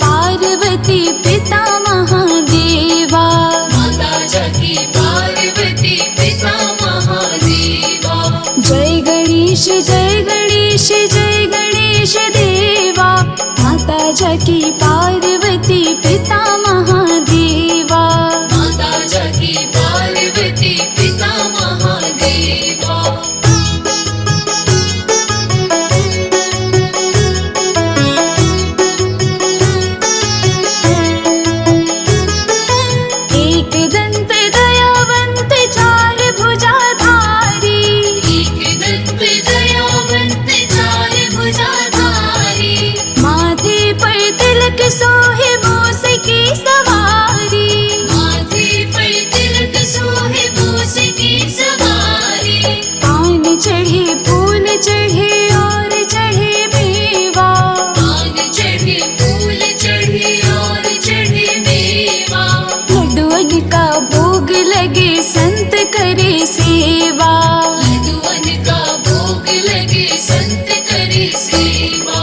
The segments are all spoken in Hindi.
पार्वती पिता महादेवा, माता जाकी पार्वती पिता महादेवा। जय गणेश जय गणेश जय गणेश देवा, माता जाकी पार्वती पिता महादेवा, माता जाकी पार्वती पिता महादेवा। एक दंत दयावंत चार भुजाधारी, एक दंत दयावंत चार भुजाधारी, माथे पर तिलक सोहे मूस की सवारी, माथे पर तिलक सोहे मूस की सवारी। पान चढ़े फूल चढ़े और चढ़े मेवा, पान चढ़े फूल चढ़े और चढ़े मेवा। लड्डुअन का भोग लगे संत करे सेवा, लड्डुअन का भोग लगे संत करे सेवा।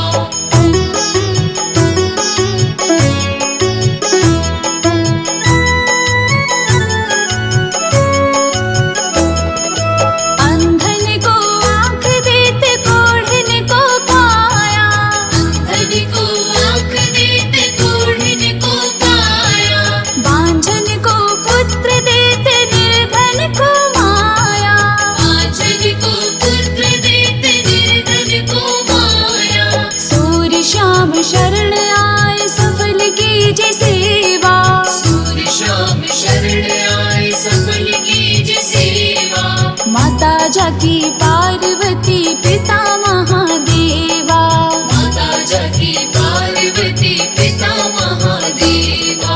अंधन को आँख देते कोढ़न को काया, अंधन को आँख देते कोढ़न को काया, बांझन को पुत्र देते निर्धन को माया, बांझन को पुत्र देते निर्धन को माया। सूर्य श्याम शरण आए सफल कीजे सेवा, सूर्य श्याम शरण आए सफल कीजिए सेवा। माता जाकी पार्वती पिता महादेवा, माता जाकी पार्वती पिता महादेवा।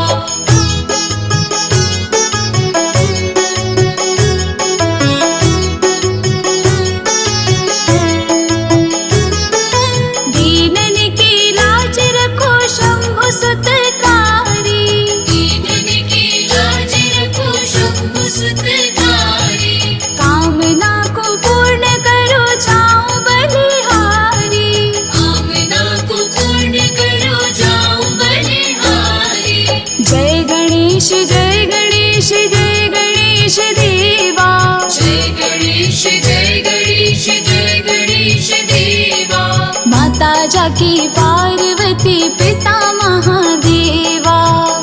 दीनन की लाज रखो शंभु सुतकारी, दीनन की लाज रखो शंभु सुतकारी, कामना को पूर्ण करो जाओ बलिहारी, कामना को पूर्ण करो जाओ बलिहारी। जय गणेश जय गणेश जय गणेश देवा, जय गणेश जय गणेश जय गणेश देवा। माता जाकी पार्वती पिता महादेवा,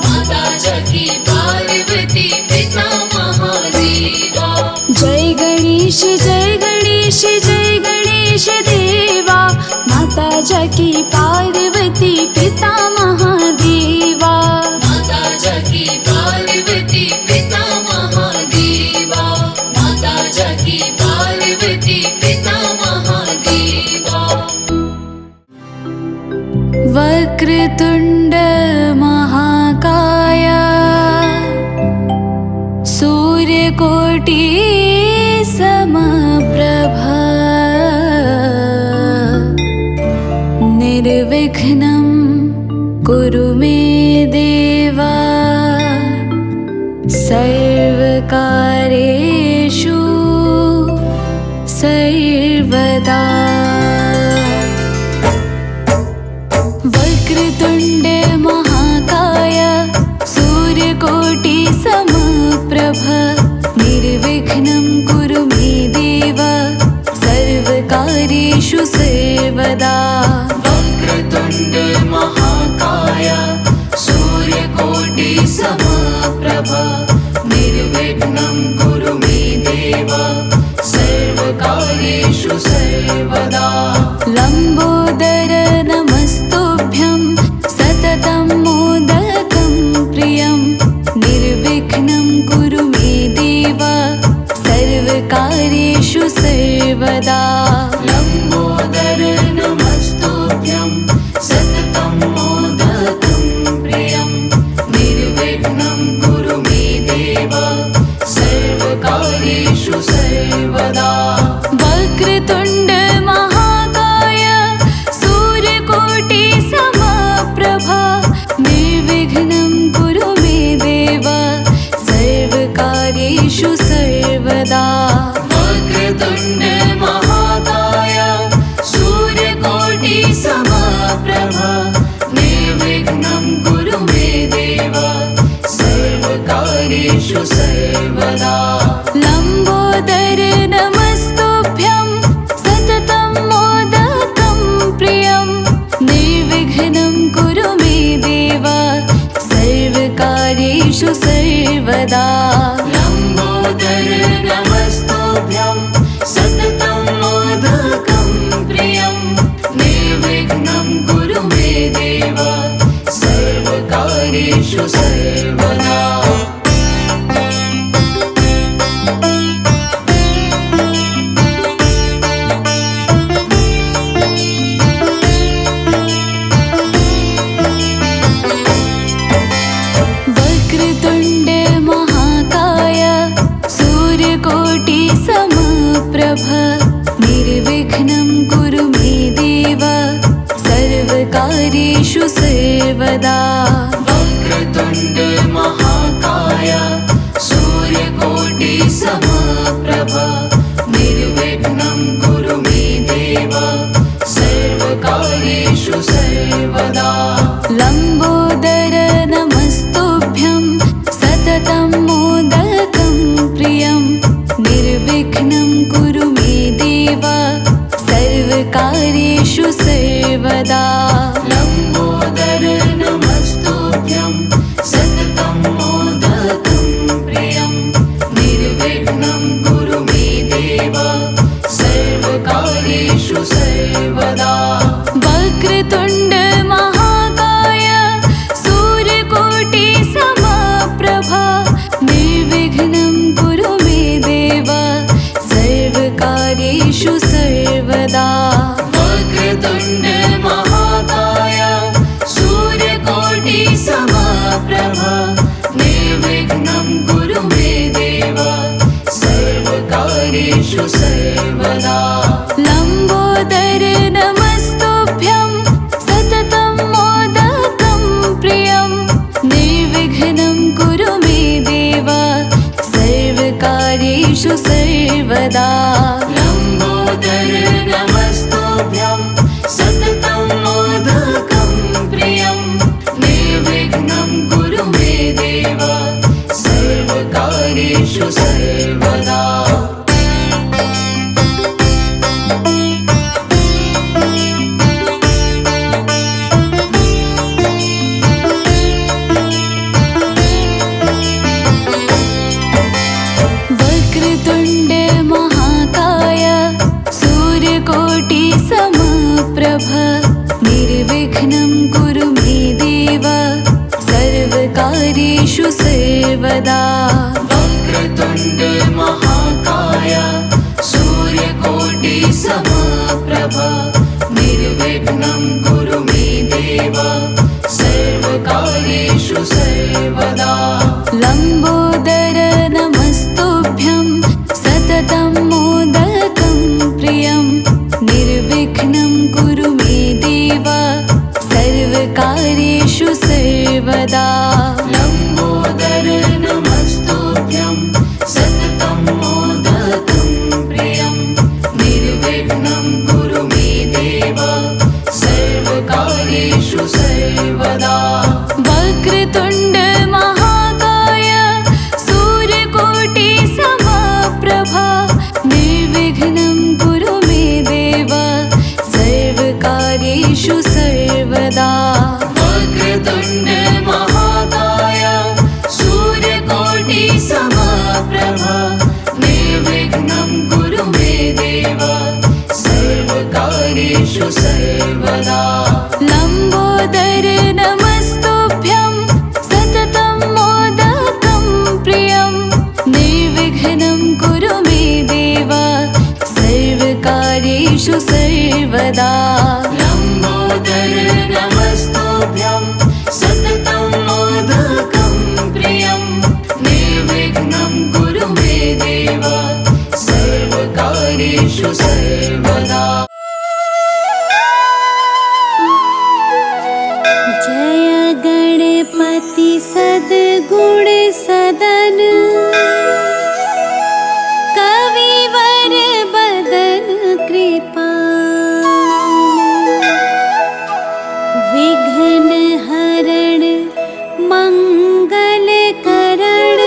माता जाकी पार्वती पिता महादेवा। जय गणेश जय गणेश जय गणेश देवा, माता जाकी पार्वती पिता महादेवा, माता जाकी पार्वती पिता महादेवा। माता जाकी पार्वती पिता महादेवा। वक्रतुंड महाकाय, सूर्यकोटि समप्रभा, निर्विघ्नं कुरु मे देवा, सर्वकार्येषु सर्वदा। वक्रतुंड महाकाय, सूर्यकोटि समप्रभ, निर्विघ्नं कुरु मे देव, सर्वकार्येषु सर्वदा। वक्रतुंड महाकाय, सूर्यकोटि समप्रभ, निर्विघ्नं कुरु मे देव, सर्वकार्येषु सर्वदा। लंबोदर नमस्तुभ्यं, सततं मोदकं प्रियं, निर्विघ्नं कुरु मे देव, सर्वकार्येषु सर्वदा। लंबोदर नमस्तुभ्यं, सततं मोदकं प्रियं, निर्विघ्नं कुरु मे देव, सर्वकार्येषु सर्वदा। वक्रतुंड महाकाय, सूर्यकोटि समप्रभ, निर्विघ्नं कुरु मे देव, सर्वकार्येषु सर्वदा। वक्रतुंड महाकाय, सूर्यकोटि समप्रभ, निर्विघ्नं कार्येषु सर्वदा लम्बोदर नमस्तुभ्यं सततं मोदकं प्रियं निर्विघ्नं कुरु मे देव सर्वकार्येषु सर्वदा लम्बोदर नमस्तुभ्यं सततं मोदकं प्रियं निर्विघ्नं कुरु मे देव सर्वकार्येषु सर्वदा वक्रतुण्ड महाकाय सूर्यकोटि समप्रभ निर्विघ्नं कुरु मे देव सर्वकार्येषु सर्वदा वक्रतुण्ड महाकाय सूर्यकोटि समप्रभ निर्विघ्नं कुरु मे देव सर्वकार्येषु सर्वदा लम्बोदर नमस्तुभ्यं सततं मोदकं प्रियं निर्विघ्नं कुरु मे देव सर्वकार्येषु सर्वदा लम्बोदर नमस्तुभ्यं सततं मोदकं प्रियं निर्विघ्नं कुरु मे देव सर्वकार्येषु सर्वदा वक्रतुण्ड महाकाय सूर्यकोटि समप्रभ निर्विघ्नं कुरु मे देव सर्वकार्येषु सर्वदा वक्रतुण्ड महाकाय सूर्यकोटि समप्रभ निर्विघ्नं कुरु मे देव सर्वकार्येषु सर्वदा लम्बोदर नमस्तुभ्यं सततं मोदकं प्रियं निर्विघ्नं कुरु मे देव सर्वकार्येषु सर्वदा लम्बोदर नमस्तुभ्यं सततं मोदकं प्रियं निर्विघ्नं कुरु मे देव सर्वकार्येषु सर्वदा वक्रतुण्ड महाकाय सूर्यकोटि समप्रभ निर्विघ्नं कुरु मे देव सर्वकार्येषु सर्वदा वक्रतुण्ड महाकाय सूर्यकोटि समप्रभ निर्विघ्नं कुरु मे देव सर्वकार्येषु सर्वदा लम्बोदर नमस्तुभ्यं सततं मोदकं प्रियं निर्विघ्नं कुरु मे देव सर्वकार्येषु सर्वदा लम्बोदर नमस्तुभ्यं सततं मोदकं प्रियं निर्विघ्नं कुरु मे देव सर्वकार्येषु सर्वदा वक्रतुण्ड महाकाय सूर्यकोटि समप्रभ निर्विघ्नं कुरु मे देव सर्वकार्येषु सर्वदा वक्रतुण्ड महाकाय सूर्यकोटि समप्रभ निर्विघ्नं कुरु मे देव सर्वकार्येषु सर्वदा लम्बोदर नमस्तुभ्यं सततं मोदकं प्रियं निर्विघ्नं कुरु मे देव सर्वकार्येषु सर्वदा लम्बोदर नमस्तुभ्यं सततं मोदकं प्रियं निर्विघ्नं कुरु मे देव सर्वकार्येषु सर्वदा जय गणपति सद्गुण सदन कविवर बदन कृपा विघ्न हरण मंगल करण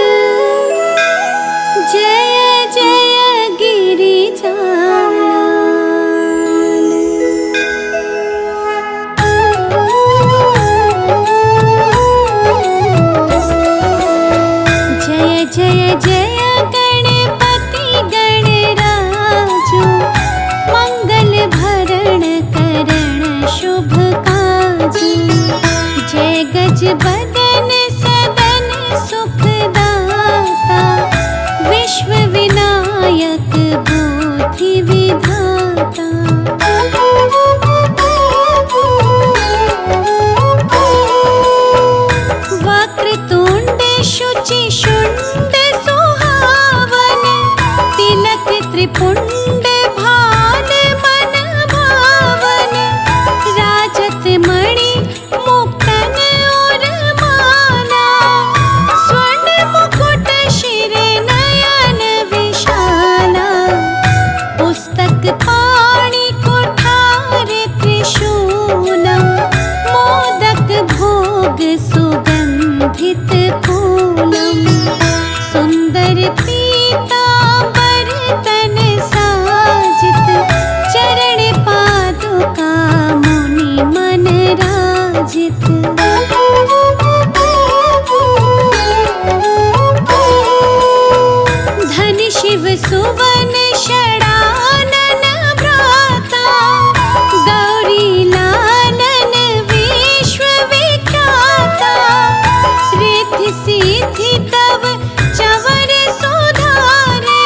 भोग सुगन्धित फूलम् सुन्दर पीताम्बर तन साजित चरण पादुका मुनि मन राजित धन शिव सुवन षडानन भ्राता गौरी लालन विश्व विख्याता रिद्धि सिद्धि तव चवर सुधारे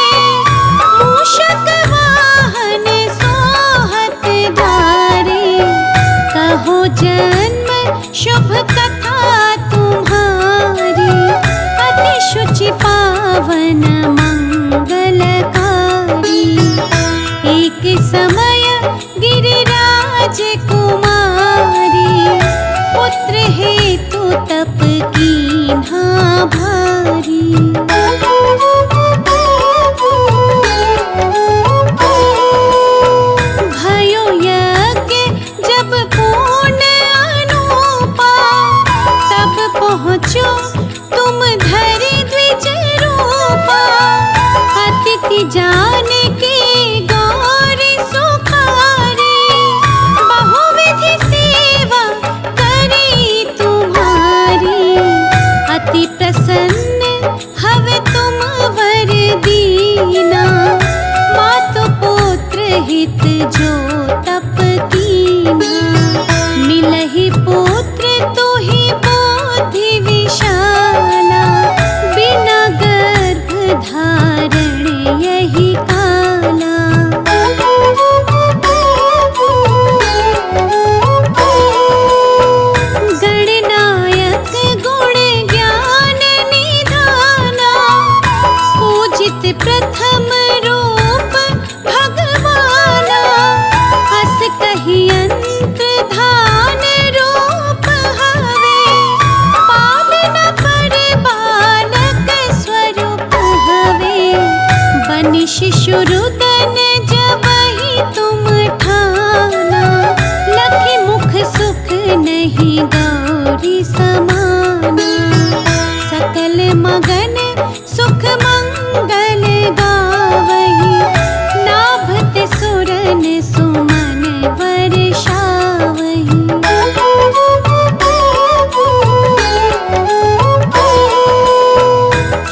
मूषक वाहन सोहत धारे कहो जन्म शुभ कथा तुम्हारी अति शुचि पावन मंगलकारी एक समय गिरिराज कुमारी पुत्र हेतु तप कीन्हा भारी भयो यज्ञ जब पूर्ण अनुपा तब पहुँचो तुम धरि द्विज रूपा अतिथि जान के गौरी सुखारी बहुविधि सेवा करी तुम्हारी अति प्रसन्न हवे तुम वर दीना मातु पुत्र हित जो तप कीना मिलहि पुत्र तुहि बुद्धि विशाला बिना गर्भ धारण यही काला गणनायक गुण ज्ञान निधाना पूजित प्रथम रूप भगवाना अस कहि अंत्र धान रूप हवे पालन पर बालक स्वरूप हवे बनि शिशु रुदन जबहि तुम ठाना लखि मुख सुख नहीं गौरी समाना सकल मगन सुख मंगल गावहि नाभत सुरन सुमन वर्षावहि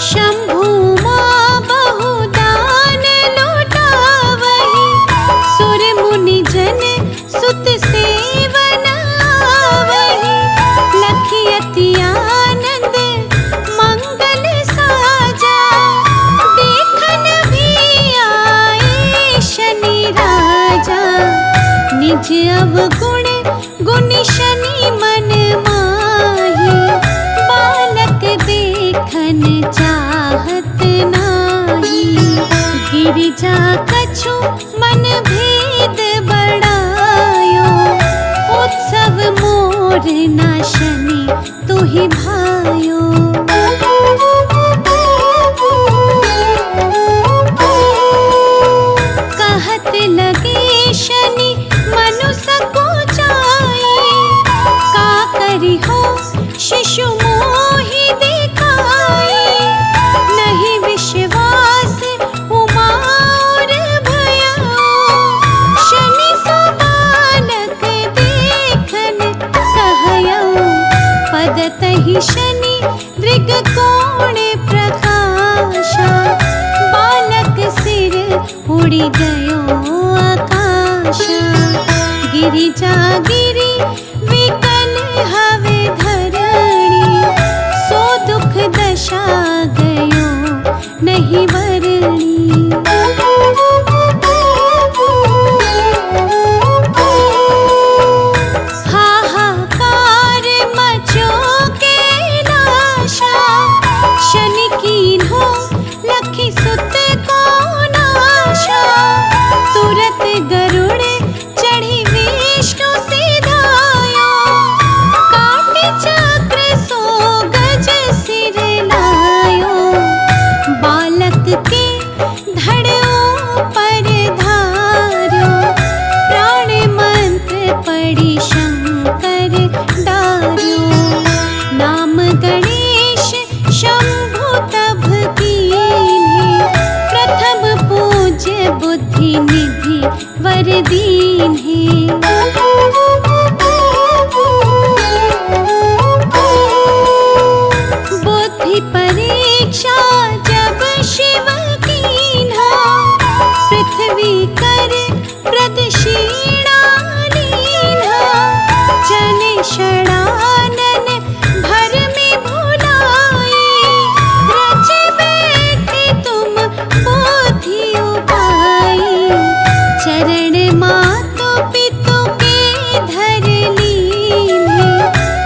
शंभु मां बहुदान लुटावहि सुर मुनि जन सुत सेवन आवहि लखि अति आनंद मंगल साजा देखन भी आए शनि राजा निज अवगुण गुनि शनि मन माही बालक देखन चाहत नाही गिरिजा कछु मन भेद बड़ायो उत्सव मोर ना शनि तुहि भायो कहत लगे शनि मनु सकुचाई का करी हो शिशु मोहि दिखाई नहीं विश्वास उमा और भया शनि सो बालक देखन कहयो पदतहि शनि दृग कोण प्रकाशा बालक सिर उड़ी गयो आकाशा गिरिजा गिरी विकल हवे धरणी सो दुख दशा गयो नहीं वरणी हाहाकार मचो के नाशा शनि कीन्हो लखि सुत को नाशा तुरत गरुड़ चढ़ी विष्णु सिधाए दीन्हे। बुद्धि परीक्षा जब शिव कीन्हा, पृथ्वी कर प्रदक्षिणा लीन्हा। चले षडानन भर में भुलाए, रच बैठे तुम बुद्धि उपाय। चरण मातु पितु के धर लीन्हे,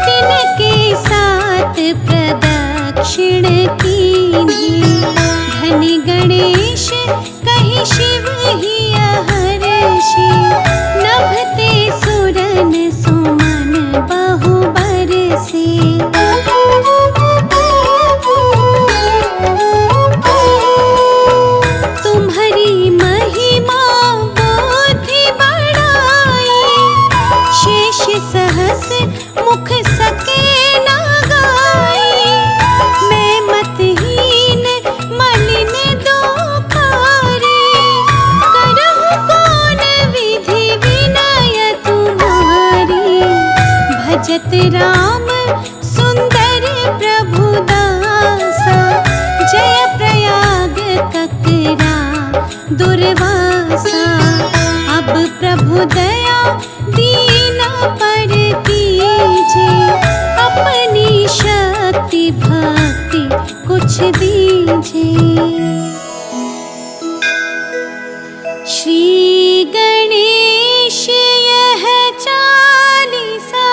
तिनके साथ प्रदक्षिण कीन्हे। धनि गणेश कहि शिव ही हर्षि, नभते सुरन सुमन बहु बरसे। तुम्हारी महिमा बुद्धि बढ़ाई, शेष सहस मुख सके न गाई। मैं मतहीन मलिन दोखारी, करहु कौन विधि विनय तुम्हारी। भजत राम सुंदर प्रभु दासा, जय प्रयाग ककरा दुर्वासा। अब प्रभु दया दीना पर कीजे, अपनी शक्ति भक्ति कुछ दीजे। श्री गणेश यह चालीसा,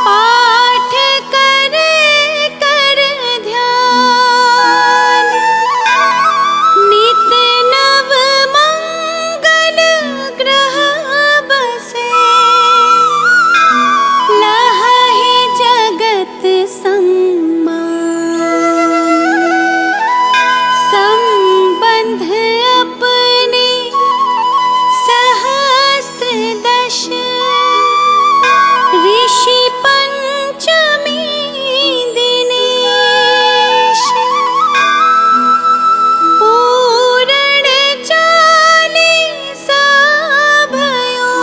पाठ करे कर ध्यान। नित नव मंगल ग्रह बसे, लहहि जगत सम्मान। संबंध अपने सहस्त्र दश, ऋषि पंचमी दिनेश। पूरण चालीसा भयो,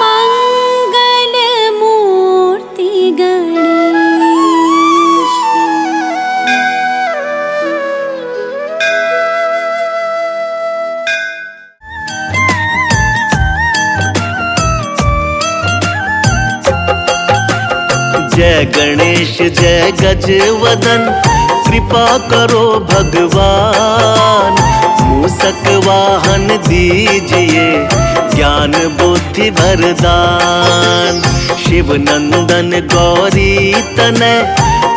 मंगल मूर्ति गणेश। जय गणेश जय गजवदन, कृपा करो भगवान। मूषक वाहन दीजिए, ज्ञान बुद्धि वरदान। शिव नंदन गौरी तनय,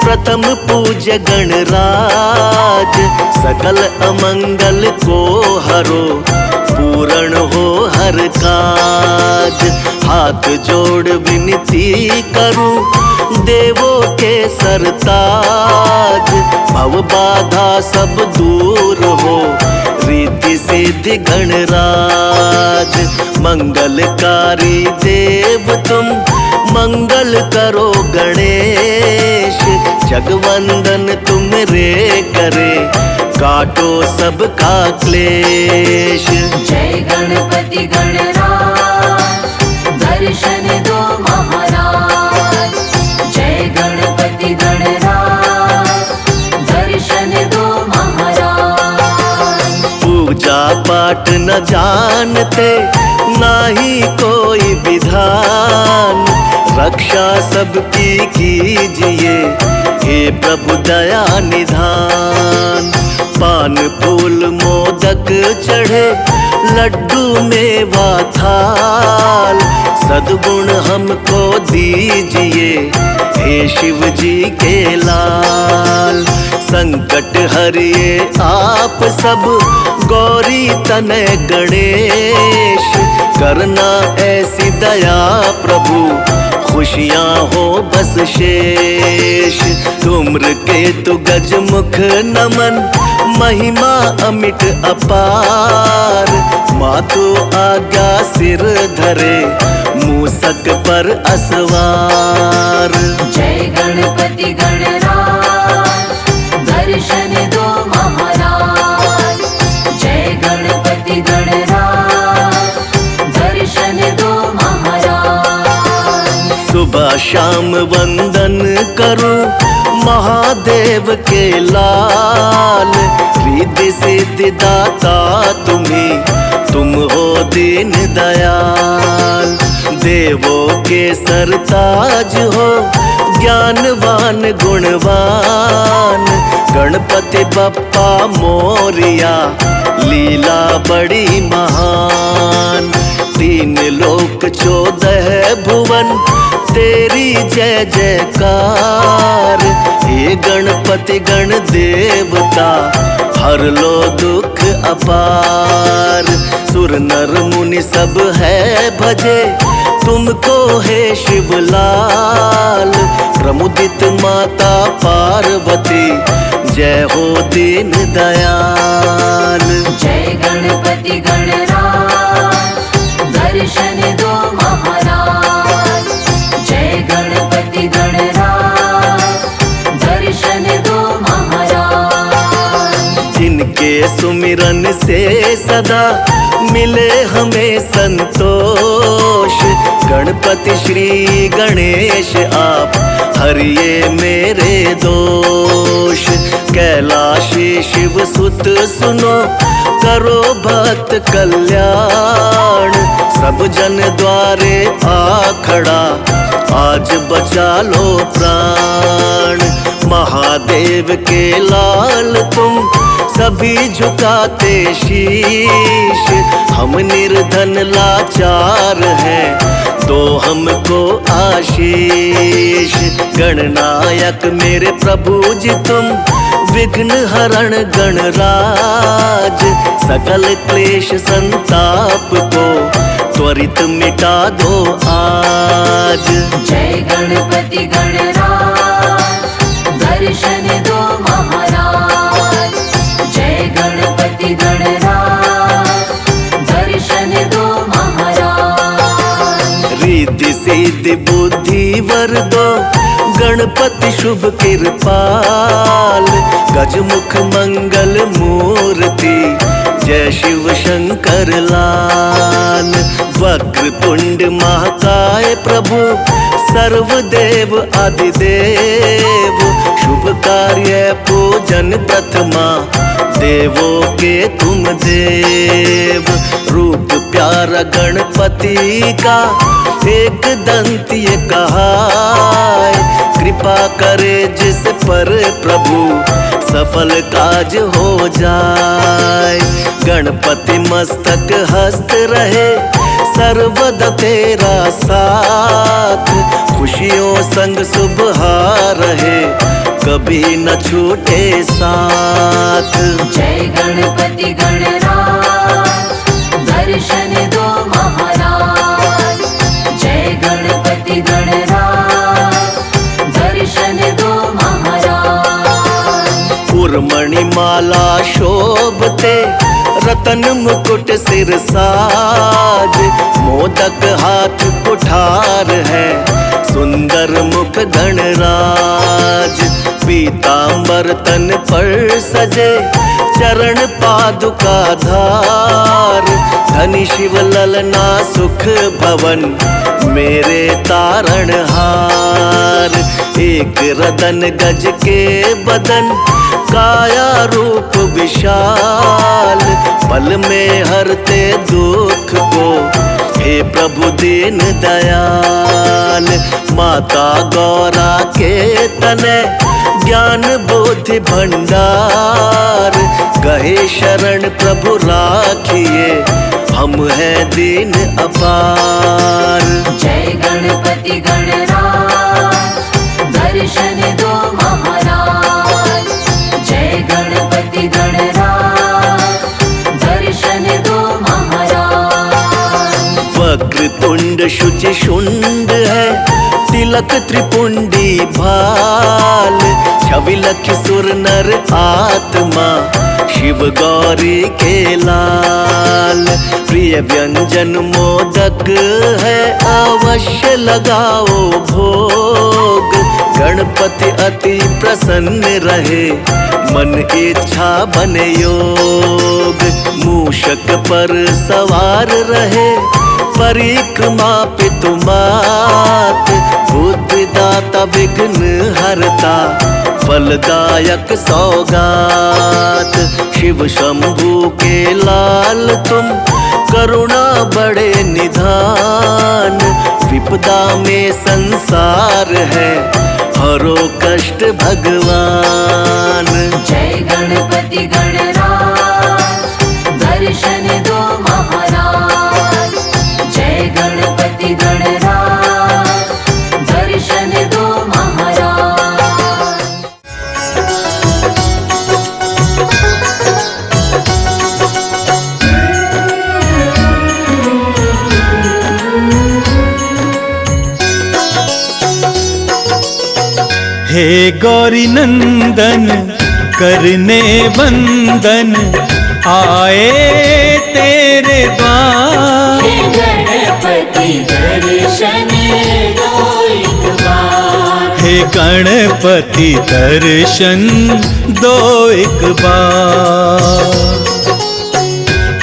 प्रथम पूज्य गणराज। सकल अमंगल को हरो, पूर्ण हो हर काज। हाथ जोड़ विनती करूं, देवों के सरताज। भव बाधा सब दूर हो, रीति सिद्धि गणराज। मंगलकारी देव तुम, मंगल करो गणेश। जगवंदन तुम रे करे, काटो सबका क्लेश। जय गणपति गणराज, दर्शन दो महाराज। जय गणपति गणराज, दर्शन दो महाराज। पूजा पाठ न जानते, नाही कोई विधान। रक्षा सबकी कीजिए, हे प्रभु दया निधान। पान फूल मोदक चढ़े, लड्डू मेवा थाल। सद्गुण हमको दीजिए, हे शिव जी के लाल। संकट हरिए आप सब, गौरी तनय गणेश। करना ऐसी दया प्रभु, खुशियाँ हो बस शेष। धूम्र केतु गज मुख नमन, महिमा अमिट अपार। मातु आज्ञा सिर धरे, मूसक पर असवार। जय गणपति गणराज, दर्शन दो महाराज। जय गणपति शाम वंदन करूं महादेव के लाल। रिद्धि सिद्धि दाता तुम हो दीन दयाल। देवों के सरताज हो ज्ञानवान गुणवान। गणपति बप्पा मोरिया लीला बड़ी महान। तीन लोक 14 भुवन तेरी जय जयकार। हे गणपति गण देवता हर लो दुख अपार। सुर नर मुनि सब है भजे तुमको हे शिवलाल। प्रमुदित माता पार्वती जय हो दीन दयाल। जय गणपति गणराज दर्शन दो महाराज। जय गणपति गणराज दर्शन दो महाराज। जिनके सुमिरन से सदा मिले हमें संतोष। गणपति श्री गणेश आप हरिये मेरे दोष। कैलाशी शिव सुत सुनो करो भक्त कल्याण। सब जन द्वारे आ खड़ा आज बचा लो प्राण। महादेव के लाल तुम सभी झुकाते शीश। हम निर्धन लाचार हैं दो हमको आशीष। गणनायक मेरे प्रभु जी तुम विघ्न हरण गणराज। सकल क्लेश संताप को त्वरित मिटा दो आज। जय गणपति गणराज दर्शन दो महाराज। जय गणपति गणराज दर्शन दो महाराज। रिद्धि सिद्धि बुद्धि वर दो गणपति शुभ कृपाल। गजमुख मंगल मूर्ति जय शिव शंकर लाल। वक्र तुंड महाकाय प्रभु सर्वदेव आदिदेव। शुभ कार्य पूजन प्रथमा देवों के तुम देव। रूप प्यारा गणपति का एक दंतीय कहाय। कृपा करे जिस पर प्रभु सफल काज हो जाए। गणपति मस्तक हस्त रहे सर्वदा तेरा साथ। खुशियों संग सुबह रहे कभी न छूटे साथ। जय गणपति गणराज दर्शन दो महाराज। जय गणपति गणराज दर्शन दो महाराज। उर्मणि माला शोभते रतन मुकुट सिर साज। मोदक हाथ कुठार है सुंदर मुख गणराज। पीतांबर तन पर सजे चरण पादुका धार। धनी शिव ललना सुख भवन मेरे तारण हार। एक रतन गज के बदन काया रूप विशाल। पल में हरते दुख को हे प्रभु दीन दयाल। माता गौरा के तने ज्ञान बुद्धि भंडार। गहे शरण प्रभु राखिए हम हैं दीन अपार। जय गणपति गणराज दर्शन दो महाराज। जय गणपति गणराज दर्शन दो महाराज। वक्र तुंड शुचि शुंड है तिलक त्रिपुंडी भाल। छवि लखि सुर नर आत्मा शिव गौरी के लाल। प्रिय व्यंजन मोदक है अवश्य लगाओ भोग। गणपति अति प्रसन्न रहे मन इच्छा बने योग। मूषक पर सवार रहे परिक्रमा पितुमात। बुद्ध माता विघ्न हरता फलदायक सौगात। शिव शंभू के लाल तुम करुणा बड़े निधान। विपदा में संसार है हरो कष्ट भगवान। जय गणपति गणराज दर्शन दो महाराज। जय गणपति गणराज दर्शन दो महाराज। हे गौरी नंदन करने वंदन आए तेरे द्वार। हे गणपति दर्शन दो एक बार। हे गणपति दर्शन दो एक बार।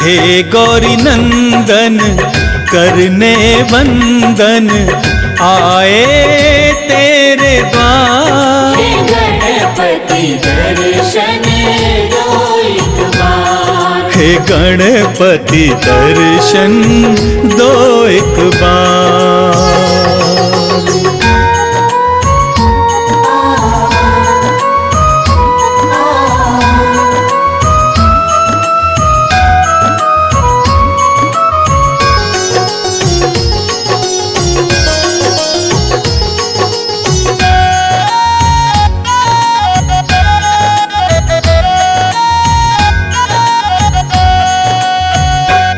हे गौरी नंदन करने वंदन आए तेरे द्वार। हे गणपति दर्शन दो एक बार। हे गणपति दर्शन दो एक बार।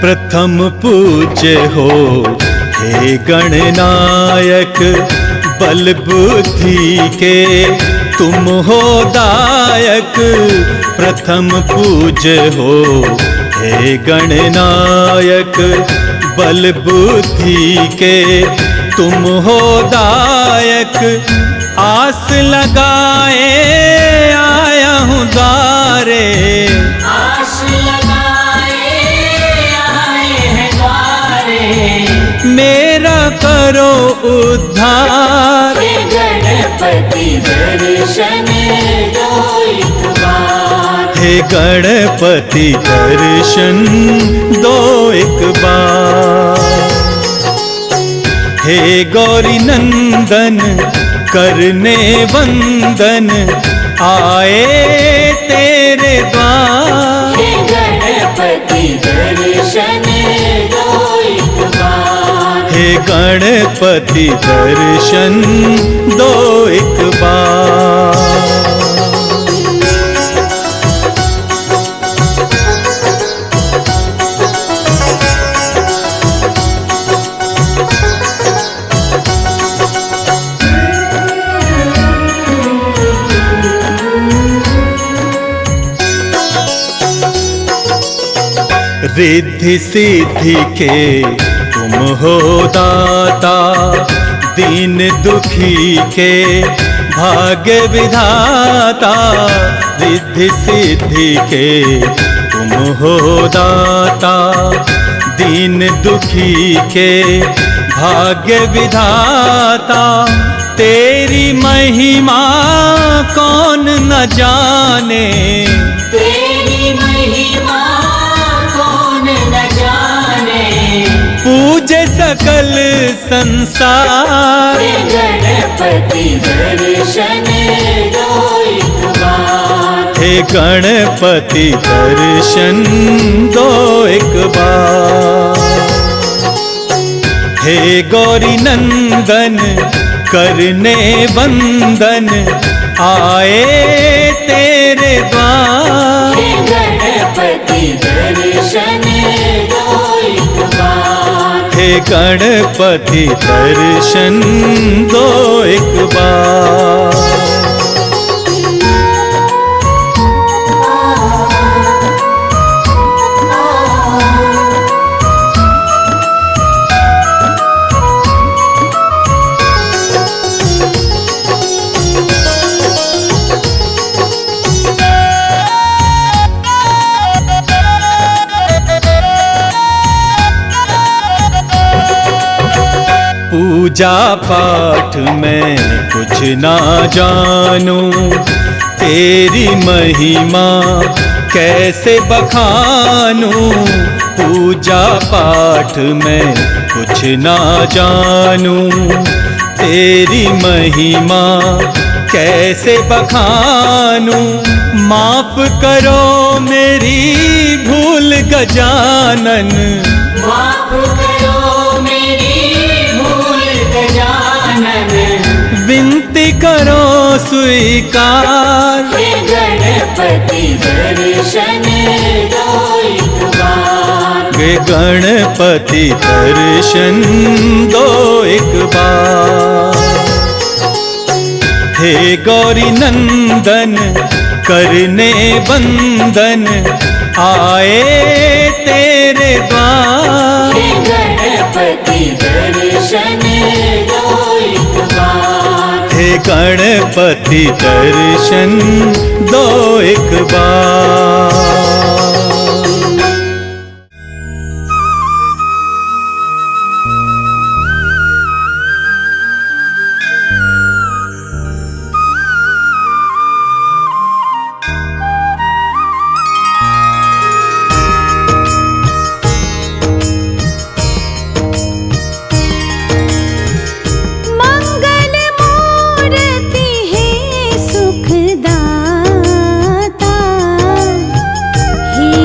प्रथम पूज्य हो हे गणनायक, बल बुद्धि के तुम हो दायक। प्रथम पूज्य हो हे गणनायक, बल बुद्धि के तुम हो दायक। आस लगाए आया हूँ द्वारे, आस लगाए आए हैं द्वारे। मेरा करो उद्धार। हे गणपति दर्शन दो एक बार। हे गणपति दर्शन दो एक बार। हे गौरी नंदन करने वंदन आए तेरे द्वार। हे गणपति दर्शन दो एक बार। हे गणपति दर्शन दो एक बार। रिद्धि सिद्धि के तुम हो दाता, दीन दुखी के भाग्य विधाता। रिद्धि सिद्धि के तुम हो दाता, दीन दुखी के भाग्य विधाता। तेरी महिमा कौन न जाने, तेरी महिमा कौन न जाने। पूजे सकल संसार। हे गणपति दर्शन दो एक बार। हे गणपति दर्शन दो एक बार। हे गौरी नंदन करने वंदन आए तेरे द्वार। हे गणपति दर्शन दो एक बार। हे गणपति दर्शन दो एक बार। पूजा पाठ में कुछ ना जानूं, तेरी महिमा कैसे बखानूं। पूजा पाठ में कुछ ना जानूं, तेरी महिमा कैसे बखानूं। माफ करो मेरी भूल गजानन, माफ करो मेरी भूल गजानन। विनती करो स्वीकार। हे गणपति दर्शन दो एक बार, वे गणपति दर्शन दो एक बार। हे गौरी नंदन करने वंदन, आए तेरे द्वार। हे गणपति दर्शन दो एक बार, हे गणपति दर्शन दो एक बार। मंगल मूर्ति है सुखदाता, हे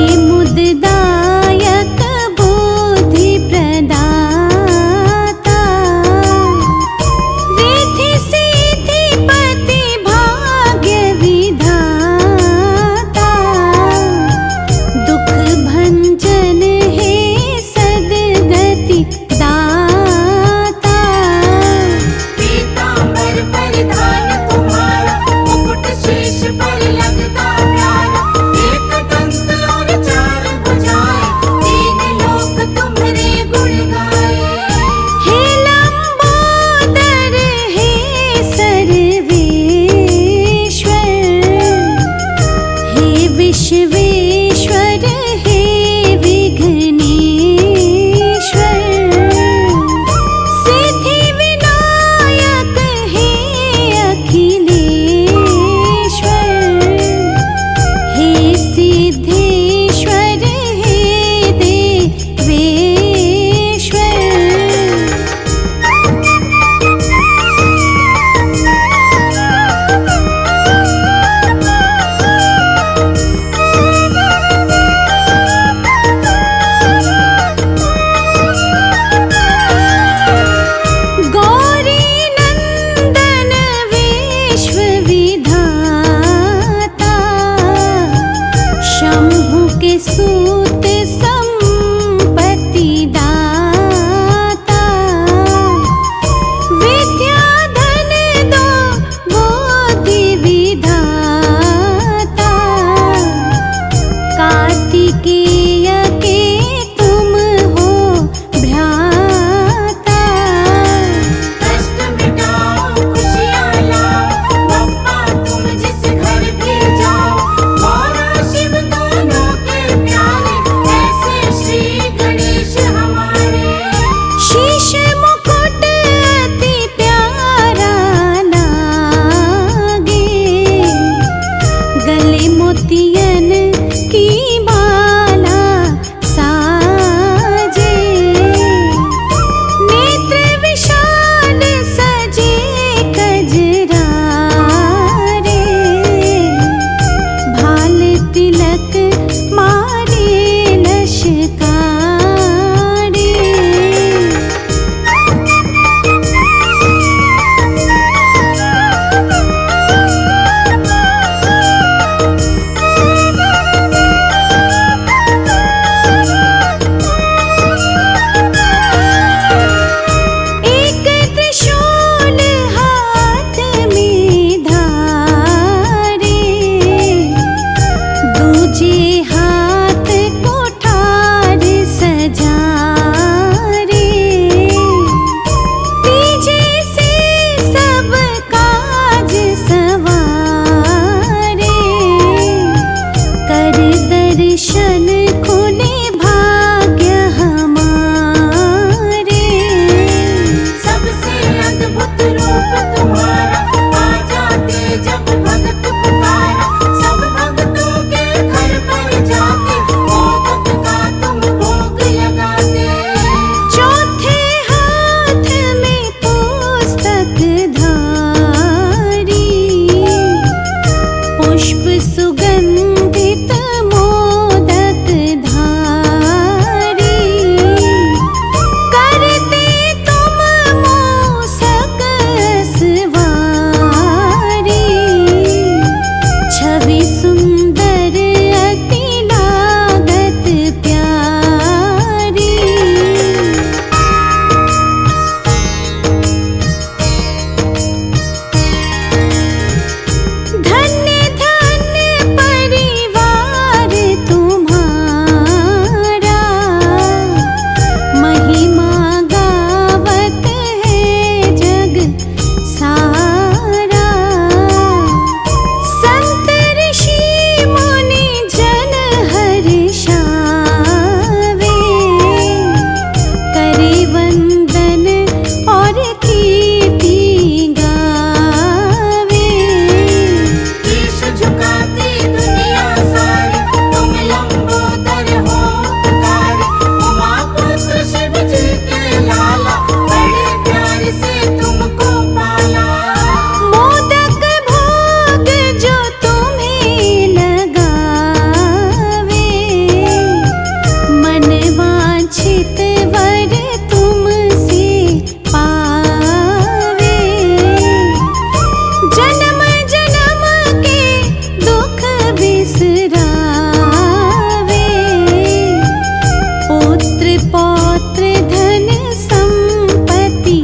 पौत्र धन संपत्ति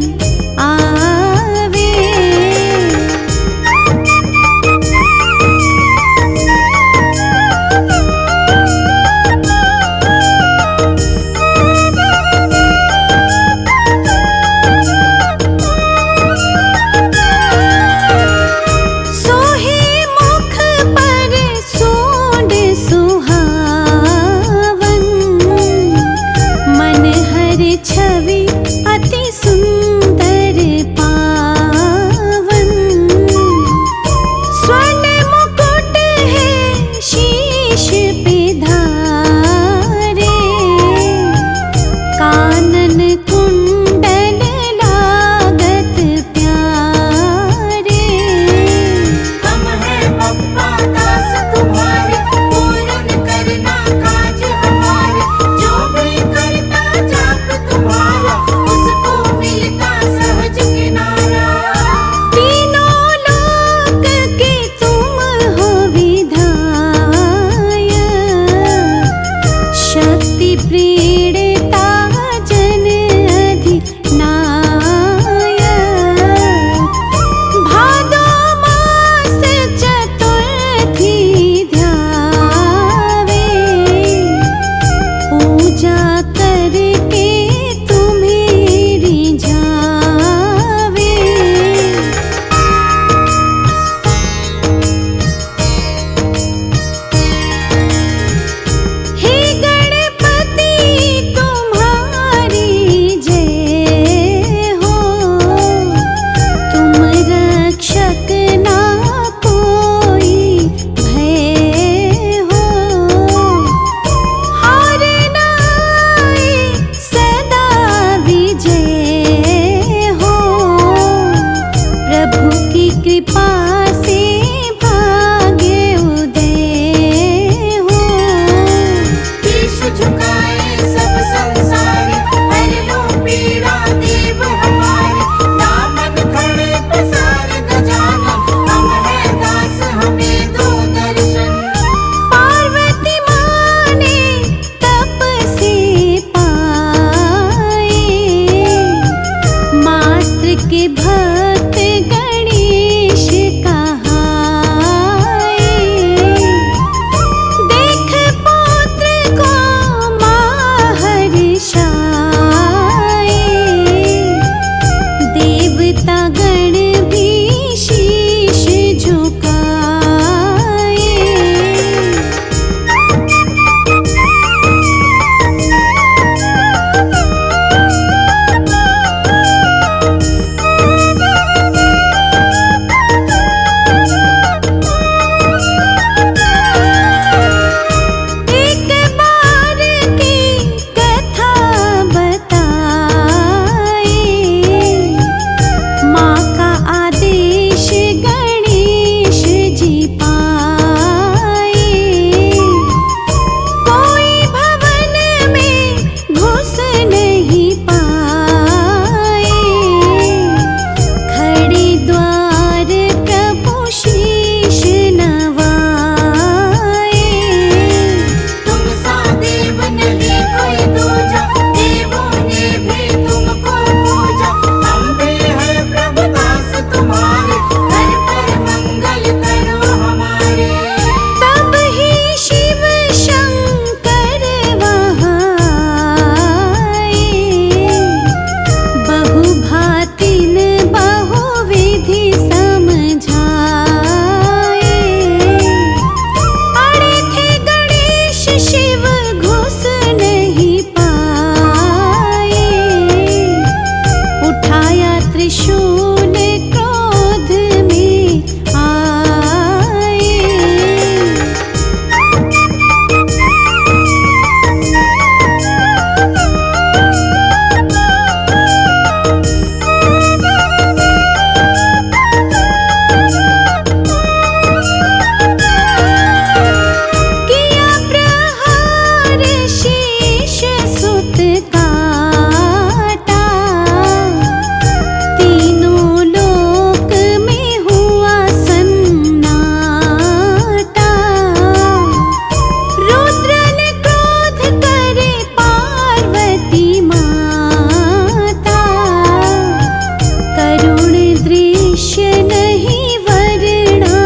आवे। सोहे मुख पर सोंड सुहावन, मन हर छवि अति सुंदर पावन। स्वर्ण मुकुट है शीश पे धारे, कानन कुंडल लागत प्यारे। हम हैं बप्पा दास तुम्हारे, पूरन करना काज हमारे। जो भी करता जाप तुम्हारा, उसको मिलता सहज किनारा। तीनों लोक के तुम हो विधायक, शक्ति प्रीणिता जन अधिनायक। भादो मास चतुर्थी ध्यावे, पूजा करके तुम्हें रिझावे। हे गणपति तुम्हारी जय हो, तुम रक्षक ना कोई भय हो। हार नाई गणपति माता, करुण दृश्य नहीं वर्णा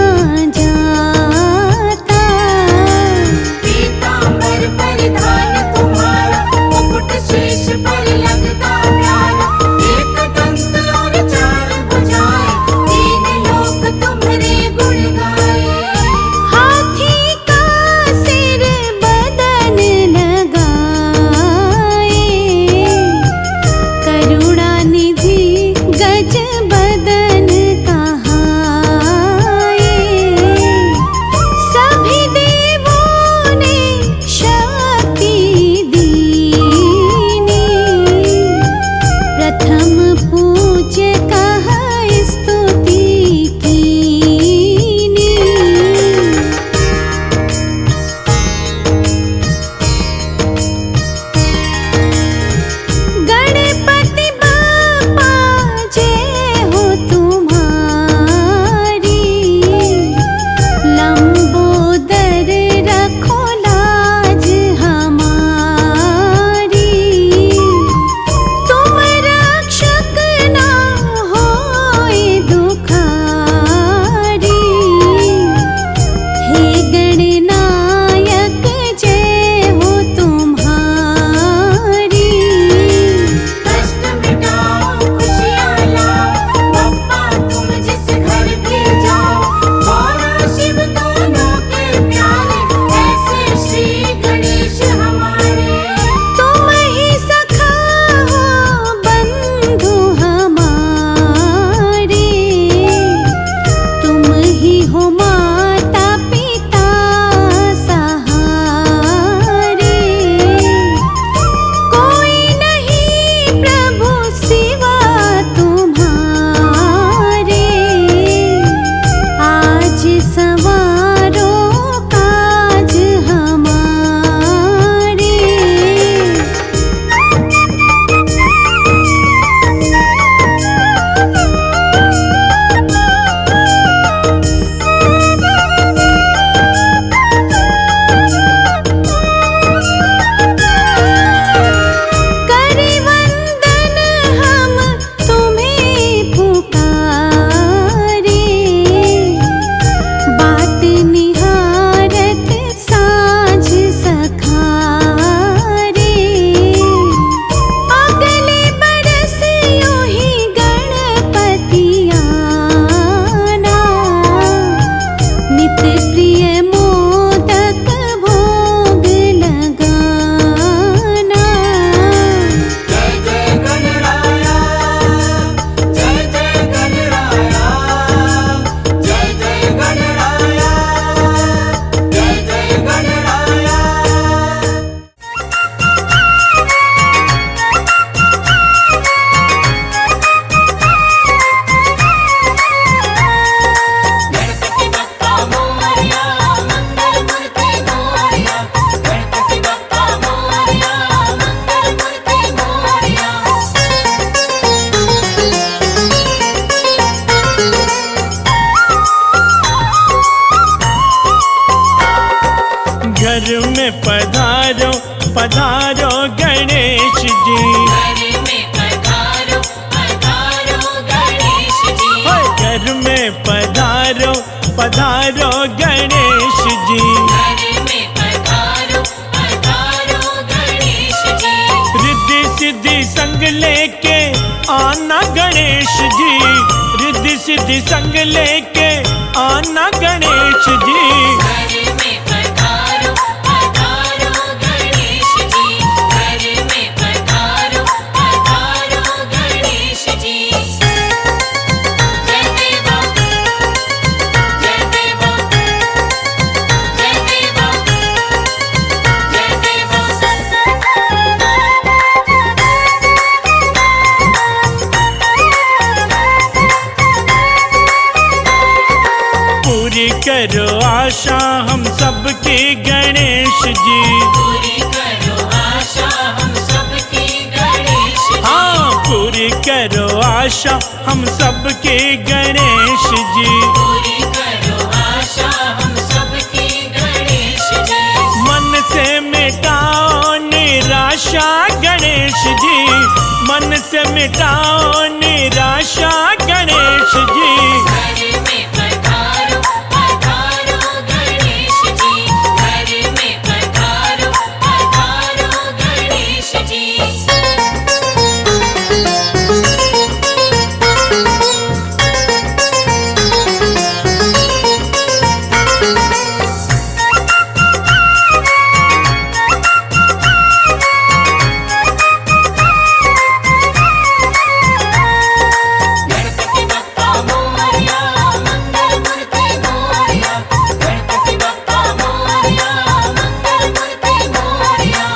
जाता। पीतांबर परिधान तुम्हारा, मुकुट शीश पर लगता प्यारा। एक दंत और चार भुजाएं, तीन लोक तुम्हारे गुण गाए। हाथी का सिर बदन लगाए, करुणा निधि गज बदन कहाए। सभी देवों ने शक्ति दीनी, प्रथम पूज्य कह स्तुति कीनी। गणपति बाप्पा जय हो तुम्हारी, लंबोदर रखो लाज हमारी। तुम रक्षक ना होए दुखारी, हे गणनायक जय हो तुम्हारी। कष्ट मिटाओ खुशियाँ लाओ, बप्पा तुम जिस घर भी जाओ। गौरा शिव दोनों के प्यारे, ऐसे श्री गणेश हमारे। तुम ही सखा हो बंधु हमारे, तुम ही हो माता पिता सहारे। कोई नहीं प्रभु सिवा तुम्हारे, आज संवारो काज हमारे। करे वंदन हम तुम्हें पुकारे, बात निहारत साँझ सखारे। अगले बरस यूं ही गणपति आना, नित प्रिय मोदक भोग लगाना। जय जय गणराया, जय जय गणराया, जय जय गणराया, जय जय गणराया। गणपति बप्पा मोरया, मंगल मूर्ति मोरया। गणपति बप्पा मोरया, मंगल मूर्ति मोरया। घर में पधारो पधारो गणेश जी, घर में पधारो पधारो गणेश जी। घर में पधारो पधारो गणेश जी। घर में पधारो पधारो गणेश जी। रिद्धि सिद्धि संग लेके आना गणेश जी, रिद्धि सिद्धि संग लेके आना गणेश जी। घर में पधारो पधारो गणेश जी। घर में पधारो पधारो गणेश जी। जय देवा, जय देवा, जय देवा, जय देवा। पूरी करो आशा हम सबकी गणेश जी। पूरी करो आशा हम सबकी गणेश जी। हाँ, पूरी करो आशा हम सबकी गणेश जी। पूरी करो आशा हम सबकी गणेश जी। मन से मिटाओ निराशा आशा गणेश जी, मन से मिटाओ निराशा गणेश जी। घर में पधारो पधारो गणेश जी, घर में पधारो पधारो गणेश जी। गणपति बप्पा मोरया, मंगल मूर्ति मोरया, गणपति बप्पा मोरया, मंगल मूर्ति मोरया।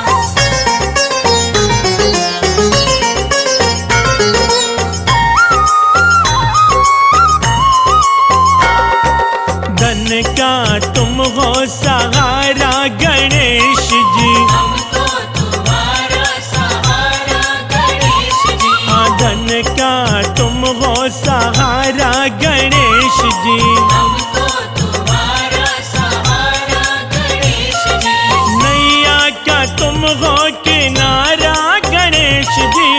धन का तुम हो सहारा गणेश जी, हमको तुम्हारा सहारा गणेश जी, हाँ धन का तुम हो सहारा गणेश जी। हमको तुम्हारा सहारा गणेश जी। नैया का तुम हो किनारा गणेश जी,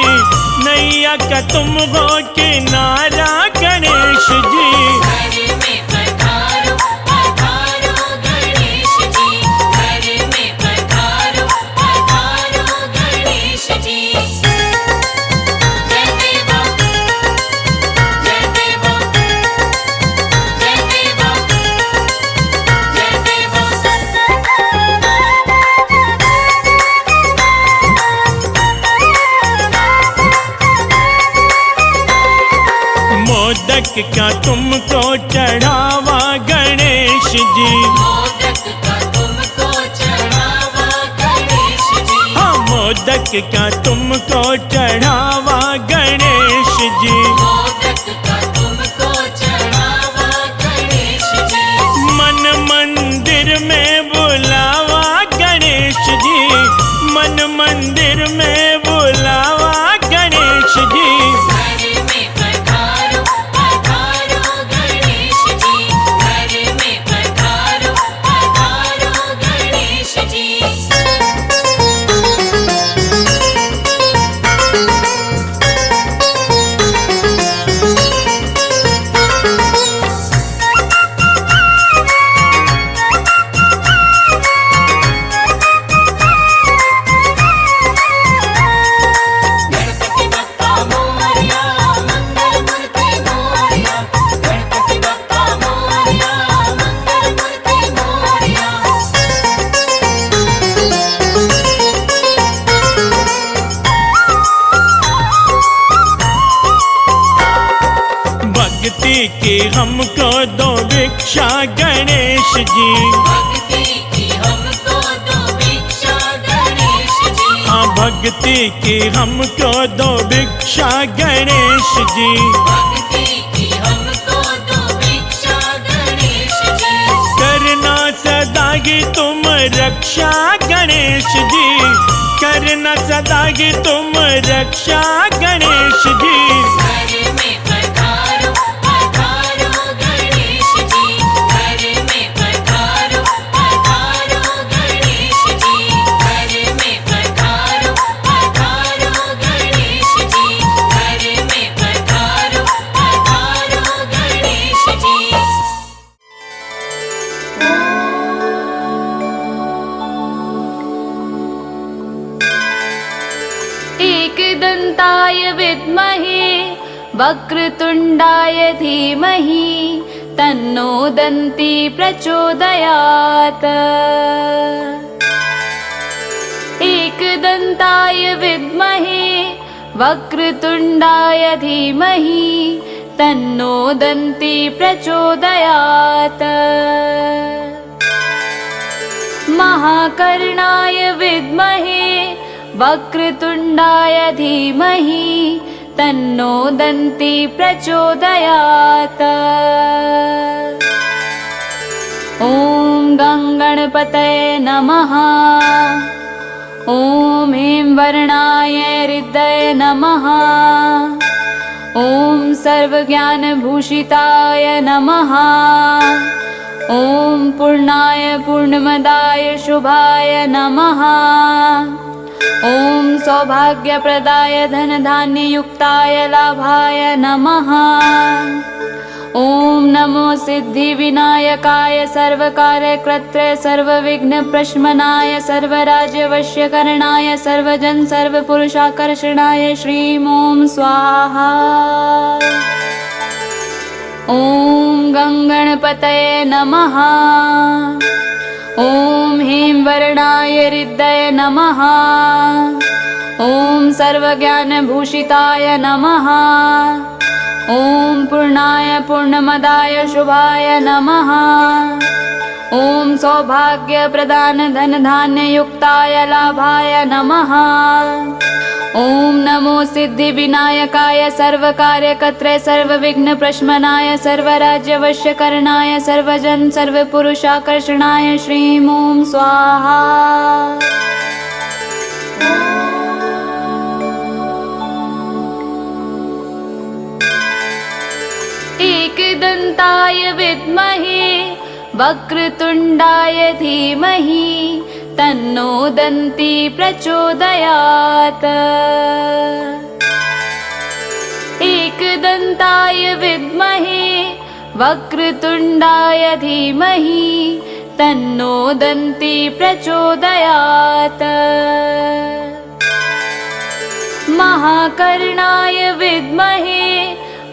नैया का तुम हो किनारा गणेश जी। घर में पधारो पधारो गणेश जी, घर में पधारो पधारो गणेश जी। जय देवा जय देवा जय देवा जय देवा। मोदक का तुमको चढ़ावा गणेश जी, मोदक का तुमको चढ़ावा गणेश जी, हाँ मोदक का तुमको चढ़ावा गणेश जी। मोदक का तुमको चढ़ावा गणेश जी। मन मंदिर में बुलावा गणेश जी, मन मंदिर में बुलावा गणेश जी। घर में पधारो पधारो गणेश जी, घर में पधारो पधारो गणेश जी। गणपति बप्पा मोरया, मंगल मूर्ति मोरया, गणपति बप्पा मोरया, मंगल मूर्ति मोरया। भक्ति की हमको दो भिक्षा गणेश जी, भक्ति की हमको दो भिक्षा गणेश जी, हाँ भक्ति की हमको दो भिक्षा गणेश जी। भक्ति की हमको दो भिक्षा गणेश जी। करना सदा की तुम रक्षा गणेश जी, करना सदा की तुम रक्षा गणेश जी। घर में पधारो पधारो गणेश जी, घर में पधारो पधारो गणेश जी, घर में पधारो पधारो गणेश जी, घर में पधारो पधारो गणेश जी। एकदन्ताय विद्महे वक्रतुण्डाय धीमहि तन्नो दन्ती प्रचोदयात्। एकदन्ताय विद्महे वक्रतुण्डाय धीमहि तन्नो दन्ती प्रचोदयात्। महाकर्णाय विद्महे वक्रतुण्डाय धीमहि तन्नो दन्ती प्रचोदयात्। ॐ गङ्गणपतये नमः। ॐ ह्रीं वर्णाय हृदये नमः। ॐ सर्वज्ञानभूषिताय नमः। ॐ पूर्णाय पूर्णमदाय शुभाय नमः। ॐ सौभाग्यप्रदाय धनधान्ययुक्ताय लाभाय नमः। ॐ नमो सिद्धिविनायकाय सर्वकार्यकर्त्रे सर्वविघ्नप्रशमनाय सर्वराज्यवश्यकरणाय सर्वजन सर्वपुरुषाकर्षणाय श्रीं ॐ स्वाहा। ॐ गङ्गणपतये नमः। ॐ ह्रीं वर्णाय रिद्धये नमः। ॐ सर्वज्ञानभूषिताय नमः। ॐ पूर्णाय पूर्णमदाय शुभाय नमः। ॐ सौभाग्यप्रदान धनधान्ययुक्ताय लाभाय नमः। ॐ नमो सिद्धिविनायकाय सर्वकार्यकर्त्रे सर्वविघ्नप्रशमनाय सर्वराज्यवश्यकरणाय सर्वजन सर्वपुरुषाकर्षणाय श्रीं ॐ स्वाहा। एकदन्ताय विद्महे वक्रतुण्डाय धीमहि तन्नो दन्ती प्रचोदयात्। एकदन्ताय विद्महे वक्रतुण्डाय धीमहि तन्नो दन्ती प्रचोदयात्। महाकर्णाय विद्महे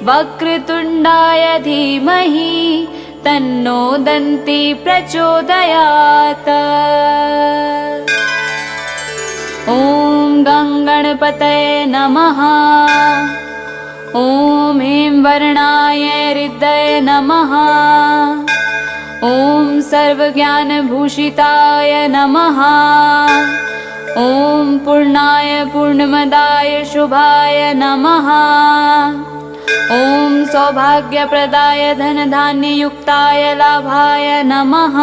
वक्रतुण्डाय धीमहि तन्नो दन्ती प्रचोदयात्। ॐ गङ्गणपतये नमः। ॐ ह्रीं वर्णाय रिद्धये नमः। ॐ सर्वज्ञानभूषिताय नमः। ॐ पूर्णाय पूर्णमदाय शुभाय नमः। ॐ सौभाग्यप्रदाय धनधान्ययुक्ताय लाभाय नमः।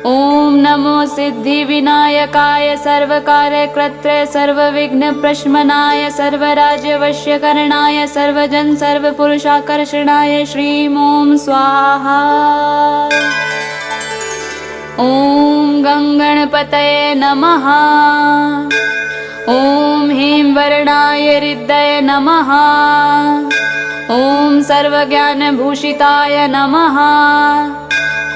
ॐ नमो सिद्धिविनायकाय सर्वकार्यकर्त्रे सर्वविघ्नप्रशमनाय सर्वराज्यवश्यकरणाय सर्वजन सर्वपुरुषाकर्षणाय श्रीं ॐ स्वाहा। ॐ गङ्गणपतये नमः। ॐ ह्रीं वर्णाय रिद्धये नमः। ॐ सर्वज्ञानभूषिताय नमः।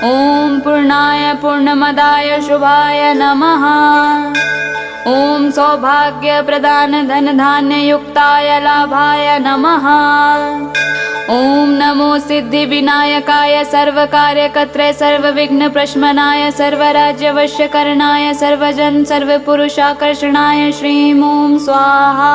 ॐ पूर्णाय पूर्णमदाय शुभाय नमः। ॐ सौभाग्यप्रदान धनधान्ययुक्ताय लाभाय नमः। ॐ नमो सिद्धिविनायकाय सर्वकार्यकर्त्रे सर्वविघ्नप्रशमनाय सर्वराज्यवश्यकरणाय सर्वजन सर्वपुरुषाकर्षणाय श्रीं ॐ स्वाहा।